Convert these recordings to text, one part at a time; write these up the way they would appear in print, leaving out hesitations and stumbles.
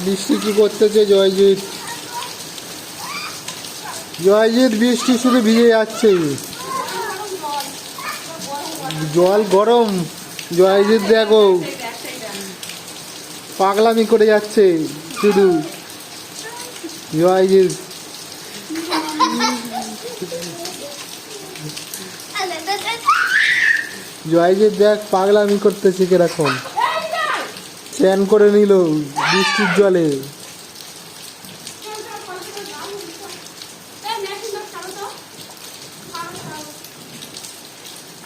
বৃষ্টি কি করতেছে জয়জিৎ? জয়জিৎ বৃষ্টি শুধু ভিজে যাচ্ছে, জল গরম। জয়জিৎ দেখো পাগলামি করে যাচ্ছে শুধু। জয়জিৎ জয়জিৎ দেখ পাগলামি করতেছে কিরকম, স্নান করে নিল বৃষ্টির জলে।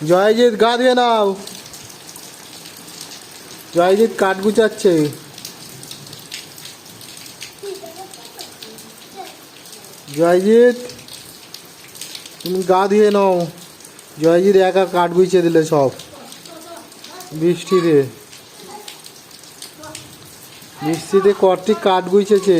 জয়জিৎ গা ধুয়ে নাও। জয়জিৎ কাঠ গুছাচ্ছে। জয়জিৎ তুমি গা ধুয়ে নাও। জয়জিৎ একা কাঠ গুছিয়ে দিলে সব বৃষ্টিতে। বৃষ্টিতে কটি কাঠ গুছেছে।